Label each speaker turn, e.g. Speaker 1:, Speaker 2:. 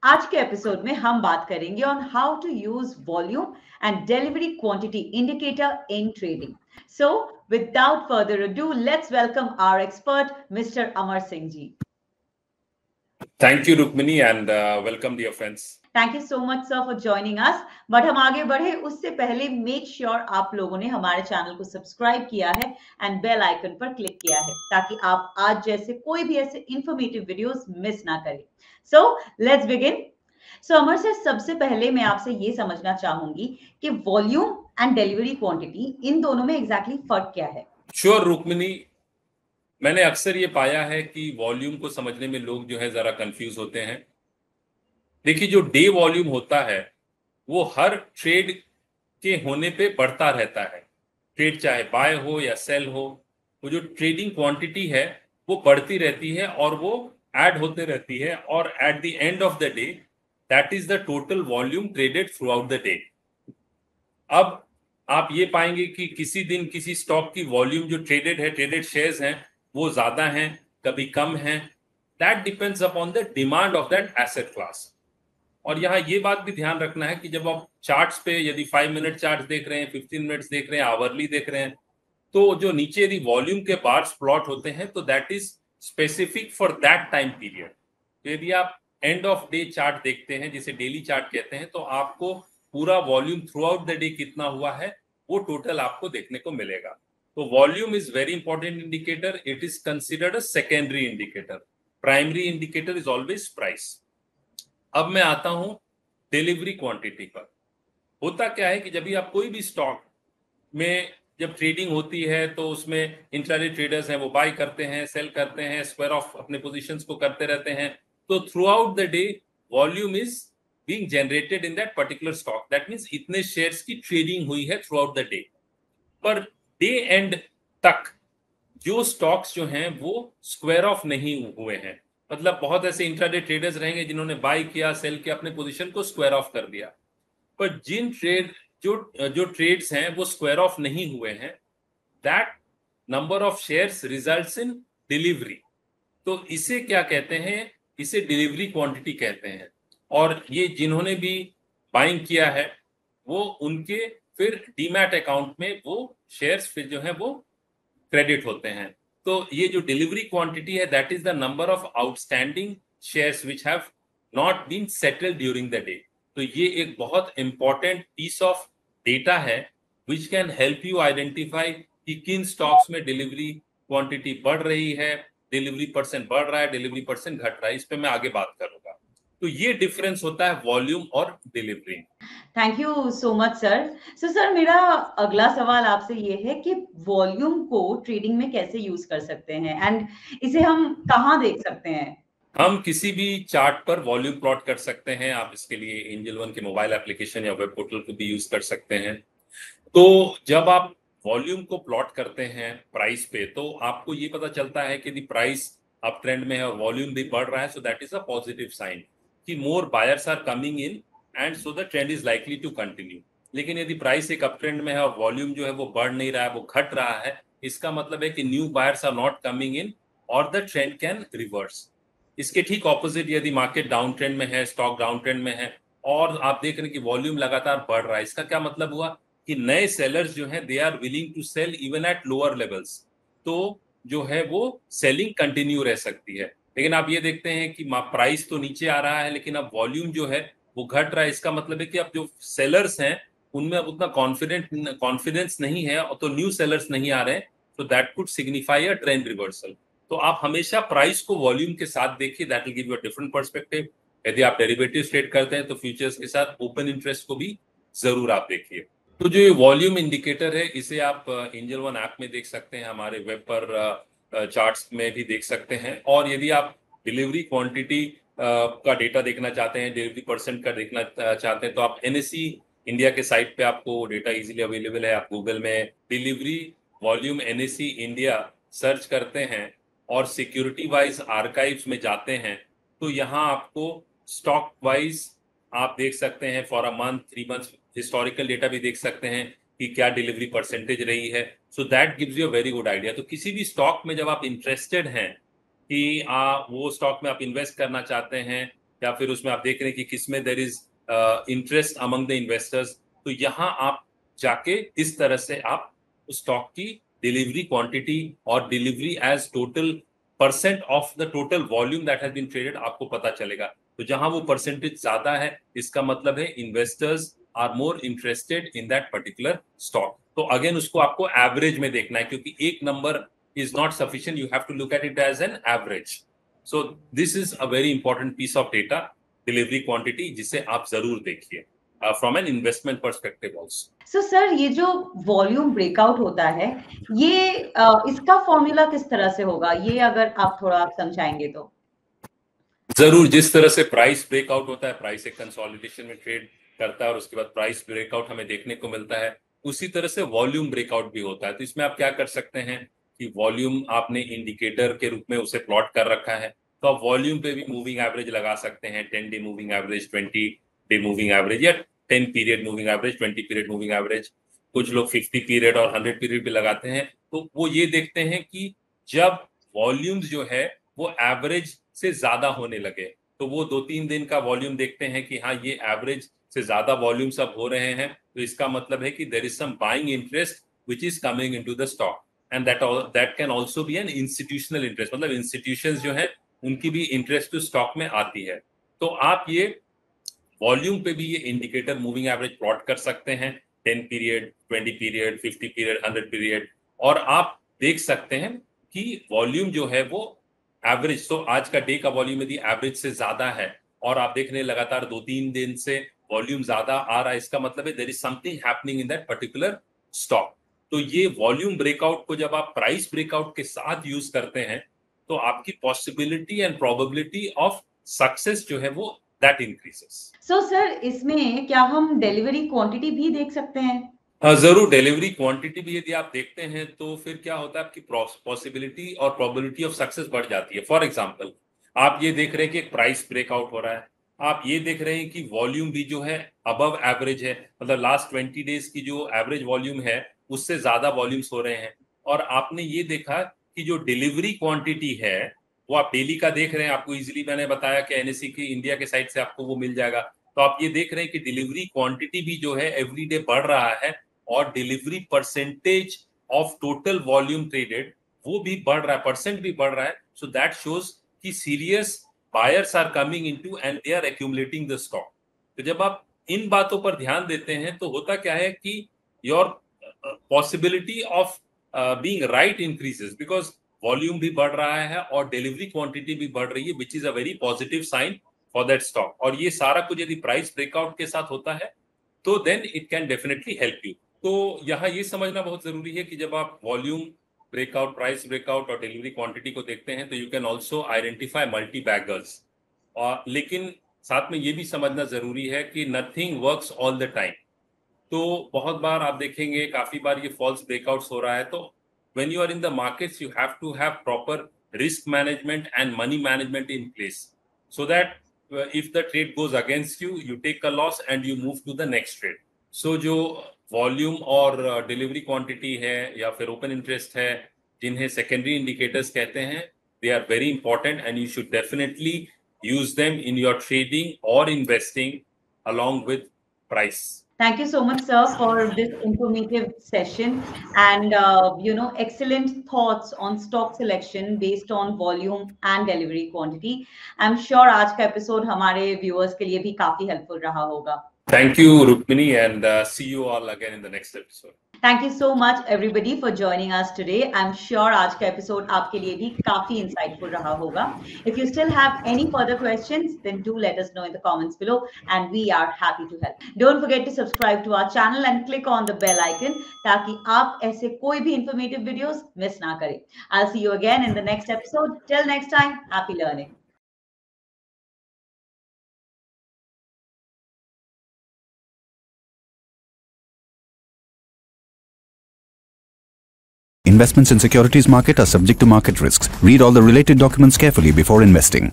Speaker 1: आज के एपिसोड में हम बात करेंगे on how to use volume and delivery quantity indicator in trading. So, without further ado, let's welcome our expert, Mr. Amar Singh ji.
Speaker 2: Thank you, Rukmini, and welcome, dear friends.
Speaker 1: Thank you so much sir for joining us. But हम आगे बढ़े उससे पहले make sure आप लोगों ने हमारे channel को सब्सक्राइब किया है एंड बेल आइकन पर क्लिक किया है ताकि आप आज जैसे कोई भी ऐसे इंफॉर्मेटिव वीडियोस मिस ना करें. So let's begin. So Amar sir, सबसे पहले मैं आपसे ये समझना चाहूंगी कि volume and delivery quantity in दोनों में एग्जैक्टली फर्क क्या है.
Speaker 2: श्योर रुक्मिनी, मैंने अक्सर ये पाया है कि वॉल्यूम को समझने में लोग जो है जरा कंफ्यूज होते हैं. देखिए, जो डे वॉल्यूम होता है वो हर ट्रेड के होने पे बढ़ता रहता है. ट्रेड चाहे बाय हो या सेल हो, वो जो ट्रेडिंग क्वांटिटी है वो बढ़ती रहती है और वो ऐड होते रहती है, और at the end of the day that is the total volume traded through out the day. अब आप ये पाएंगे कि किसी दिन किसी स्टॉक की वॉल्यूम जो ट्रेडेड है, ट्रेडेड शेयर्स हैं, वो ज्यादा हैं, कभी कम हैं. That depends upon the demand of that asset class. और यहाँ ये बात भी ध्यान रखना है कि जब आप चार्ट्स पे यदि 5 मिनट चार्ट देख रहे हैं, 15 मिनट्स देख रहे हैं, आवरली देख रहे हैं, तो जो नीचे यदि वॉल्यूम के बार्स प्लॉट होते हैं तो that is specific for that time period. तो यदि आप एंड ऑफ डे चार्ट देखते हैं, जिसे डेली चार्ट कहते हैं, तो आपको पूरा volume through out the day कितना हुआ है वो टोटल आपको देखने को मिलेगा. तो volume is very important indicator. It is considered a secondary indicator. Primary indicator is always price. अब मैं आता हूं डिलीवरी क्वांटिटी पर. होता क्या है कि जब भी आप कोई भी स्टॉक में जब ट्रेडिंग होती है तो उसमें इंट्राडे ट्रेडर्स हैं, वो बाय करते हैं, सेल करते हैं, स्क्वायर ऑफ अपने पोजीशंस को करते रहते हैं. तो through out the day volume is being generated in that particular stock. That means इतने शेयर्स की ट्रेडिंग हुई है through out the day. Per day and तक जो स्टॉक्स जो हैं वो स्क्वायर ऑफ नहीं हुए हैं. मतलब बहुत ऐसे इंट्राडे ट्रेडर्स रहेंगे जिन्होंने बाय किया, सेल किया, अपने पोजीशन को स्क्वायर ऑफ कर दिया. पर जिन ट्रेड जो ट्रेड्स हैं वो स्क्वायर ऑफ नहीं हुए हैं, that number of shares results in delivery. तो इसे क्या कहते हैं? इसे डिलीवरी क्वांटिटी कहते हैं. और ये जिन्होंने भी बाइंग किया है वो उनके फिर डीमैट अकाउंट में वो शेयर्स फिर जो है वो क्रेडिट होते हैं. तो ये जो डिलीवरी क्वांटिटी है that is the number of outstanding shares which have not been settled during the day. तो ये एक बहुत इंपॉर्टेंट पीस ऑफ डेटा है which can help you identify कि किन स्टॉक्स में डिलीवरी क्वांटिटी बढ़ रही है, डिलीवरी परसेंट बढ़ रहा है, डिलीवरी परसेंट घट रहा है. इस पे मैं आगे बात करूंगा. तो ये डिफरेंस होता है वॉल्यूम और delivery.
Speaker 1: Thank you so much sir. So sir, मेरा अगला सवाल आपसे ये है कि वॉल्यूम को ट्रेडिंग में कैसे यूज कर सकते हैं एंड इसे हम कहाँ देख सकते हैं.
Speaker 2: हम किसी भी चार्ट पर वॉल्यूम प्लॉट कर सकते हैं. आप इसके लिए एंजल वन के मोबाइल एप्लीकेशन या वेब पोर्टल को भी यूज कर सकते हैं. तो जब आप वॉल्यूम को प्लॉट करते हैं प्राइस पे तो आपको ये पता चलता है कि यदि प्राइस अप ट्रेंड में है और वॉल्यूम भी बढ़ रहा है, so that is a positive sign कि more buyers are coming in and so the trend is likely to continue. लेकिन यदि प्राइस एक अप ट्रेंड में है और वॉल्यूम जो है वो बढ़ नहीं रहा है, वो घट रहा है, इसका मतलब है कि new buyers are not coming in और द ट्रेंड कैन रिवर्स. इसके ठीक ऑपोजिट, यदि मार्केट डाउन ट्रेंड में है, स्टॉक डाउन ट्रेंड में है और आप देख रहे हैं कि वॉल्यूम लगातार बढ़ रहा है, इसका क्या मतलब हुआ कि नए सेलर्स जो हैं they are willing to sell even at lower levels. तो जो है वो सेलिंग कंटिन्यू रह सकती है. लेकिन आप ये देखते हैं कि प्राइस तो नीचे आ रहा है लेकिन अब वॉल्यूम जो है वो घट रहा है. इसका मतलब है कि अब जो सेलर्स हैं उनमें अब उतना कॉन्फिडेंस नहीं है और तो न्यू सेलर्स नहीं आ रहे हैं. तो that could signify a trend reversal. तो आप हमेशा प्राइस को वॉल्यूम के साथ देखिए, that will give you a different perspective. यदि आप डेरिवेटिव ट्रेड करते हैं तो फ्यूचर्स के साथ ओपन इंटरेस्ट को भी जरूर आप देखिए. तो जो ये वॉल्यूम इंडिकेटर है इसे आप एंजल वन ऐप में देख सकते हैं, हमारे वेब पर चार्ट्स में भी देख सकते हैं. और यदि आप डिलीवरी क्वांटिटी का डेटा देखना चाहते हैं, डिलीवरी परसेंट का देखना चाहते हैं, तो आप एनएससी इंडिया के साइट पे आपको डेटा इजीली अवेलेबल है. आप गूगल में delivery volume NSC India search करते हैं और सिक्योरिटी वाइज आर्काइव्स में जाते हैं तो यहाँ आपको स्टॉक वाइज आप देख सकते हैं for a month, 3 month historical data भी देख सकते हैं कि क्या डिलीवरी परसेंटेज रही है. So that gives you a very good idea. तो किसी भी स्टॉक में जब आप इंटरेस्टेड हैं कि वो स्टॉक में आप इन्वेस्ट करना चाहते हैं या फिर उसमें आप देख रहे हैं कि किसमें there is interest among the investors, तो यहाँ आप जाके इस तरह से आप स्टॉक की डिलीवरी क्वांटिटी और delivery as total percent of the total volume that has been traded आपको पता चलेगा। तो जहां वो परसेंटेज ज्यादा है, इसका मतलब है investors are more interested in that particular stock. तो अगेन उसको आपको एवरेज में देखना है, क्योंकि एक number is not sufficient, you have to look at it as an average. So this is a very important piece of data, delivery quantity, जिसे आप जरूर देखिए from an investment perspective also.
Speaker 1: So sir, ये जो volume breakout होता है, ये इसका फॉर्मूला किस तरह से होगा, ये अगर आप थोड़ा समझाएंगे तो।
Speaker 2: जरूर, जिस तरह से प्राइस ब्रेकआउट होता है, प्राइस एक कंसोलिडेशन में ट्रेड करता है और उसके बाद प्राइस ब्रेकआउट हमें देखने को मिलता है, उसी तरह से वॉल्यूम ब्रेकआउट भी होता है। तो इसमें आप क्या कर सकते हैं कि वॉल्यूम आपने इंडिकेटर के रूप में उसे प्लॉट कर रखा है, तो आप वॉल्यूम पे भी मूविंग एवरेज लगा सकते हैं, 10 day moving average, 20 day moving average, या 10 period moving average, 20 period moving average. कुछ लोग 50 पीरियड और 100 पीरियड भी लगाते हैं। तो वो ये देखते हैं कि जब वॉल्यूम्स जो है वो एवरेज से ज्यादा होने लगे, तो वो 2-3 दिन का वॉल्यूम देखते हैं कि हाँ, ये एवरेज से ज्यादा वॉल्यूम सब हो रहे हैं, तो इसका मतलब है कि there is some buying interest which is coming into the stock, and that can also be an institutional interest, मतलब इंस्टीट्यूशंस जो है उनकी भी इंटरेस्ट तो स्टॉक में आती है। तो आप ये वॉल्यूम पे भी ये इंडिकेटर मूविंग एवरेज प्लॉट कर सकते हैं, 10 पीरियड, 20 पीरियड, 50 पीरियड, 100 पीरियड, और आप देख सकते हैं कि वॉल्यूम जो है वो एवरेज, तो आज का डे का वॉल्यूम यदि एवरेज से ज्यादा है और आप देख रहे हैं लगातार 2-3 दिन से वॉल्यूम ज्यादा आ रहा है, इसका मतलब है there is something happening in that particular stock. तो ये वॉल्यूम ब्रेकआउट को जब आप प्राइस ब्रेकआउट के साथ यूज करते हैं, तो आपकी possibility and probability of success जो है वो दैट इंक्रीजेस।
Speaker 1: सो सर, इसमें क्या हम डिलीवरी क्वांटिटी भी देख सकते हैं?
Speaker 2: जरूर, डिलीवरी क्वांटिटी भी यदि आप देखते हैं तो फिर क्या होता है, आपकी पॉसिबिलिटी और प्रोबेबिलिटी ऑफ सक्सेस बढ़ जाती है। फॉर एग्जांपल, आप ये देख रहे हैं कि एक प्राइस ब्रेकआउट हो रहा है, आप ये देख रहे हैं कि वॉल्यूम भी जो है अबव एवरेज है, मतलब लास्ट 20 डेज की जो एवरेज वॉल्यूम है उससे ज्यादा वॉल्यूम्स हो रहे हैं, और आपने ये देखा कि जो डिलीवरी क्वांटिटी है वो आप डेली का देख रहे हैं, आपको इजीली मैंने बताया कि एनएससी की इंडिया के साइड से आपको वो मिल जाएगा। तो आप ये देख रहे हैं कि डिलीवरी क्वांटिटी भी जो है एवरीडे बढ़ रहा है, और delivery percentage of total volume traded वो भी बढ़ रहा है, परसेंट भी बढ़ रहा है। सो दैट शोज कि serious buyers are coming into and they are accumulating the stock. तो जब आप इन बातों पर ध्यान देते हैं तो होता क्या है कि your possibility of being right increases, because volume भी बढ़ रहा है और डिलीवरी क्वांटिटी भी बढ़ रही है, which is a very positive sign for that stock. और ये सारा कुछ यदि प्राइस ब्रेकआउट के साथ होता है तो then it can definitely help you. तो यहाँ ये समझना बहुत जरूरी है कि जब आप वॉल्यूम ब्रेकआउट, प्राइस ब्रेकआउट और डिलीवरी क्वांटिटी को देखते हैं तो you can also identify multi beggars, और लेकिन साथ में ये भी समझना जरूरी है कि nothing works all the time. तो बहुत बार आप देखेंगे, काफी बार ये फॉल्स ब्रेकआउट्स हो रहा है। तो when you are in the markets, you have to have proper risk management and money management in place, so that if the trade goes against you, you take a loss and you move to the next trade. So जो volume और delivery quantity है या फिर open interest है, जिन्हें secondary indicators कहते हैं, they are very important and you should definitely use them in your trading or investing along with price.
Speaker 1: Thank you so much, sir, for this informative session and excellent thoughts on stock selection based on volume and delivery quantity. I'm sure आज का episode हमारे viewers के लिए भी काफी helpful रहा होगा.
Speaker 2: Thank you, Rukmini, and see you all again in the next episode.
Speaker 1: Thank you so much, everybody, for joining us today. I'm sure आज का episode आपके लिए भी काफी insightful रहा होगा. If you still have any further questions, then do let us know in the comments below, and we are happy to help. Don't forget to subscribe to our channel and click on the bell icon ताकि आप ऐसे कोई भी informative videos miss ना करें. I'll see you again in the next episode. Till next time, happy learning.
Speaker 3: Investments in securities market are subject to market risks. Read all the related documents carefully before investing.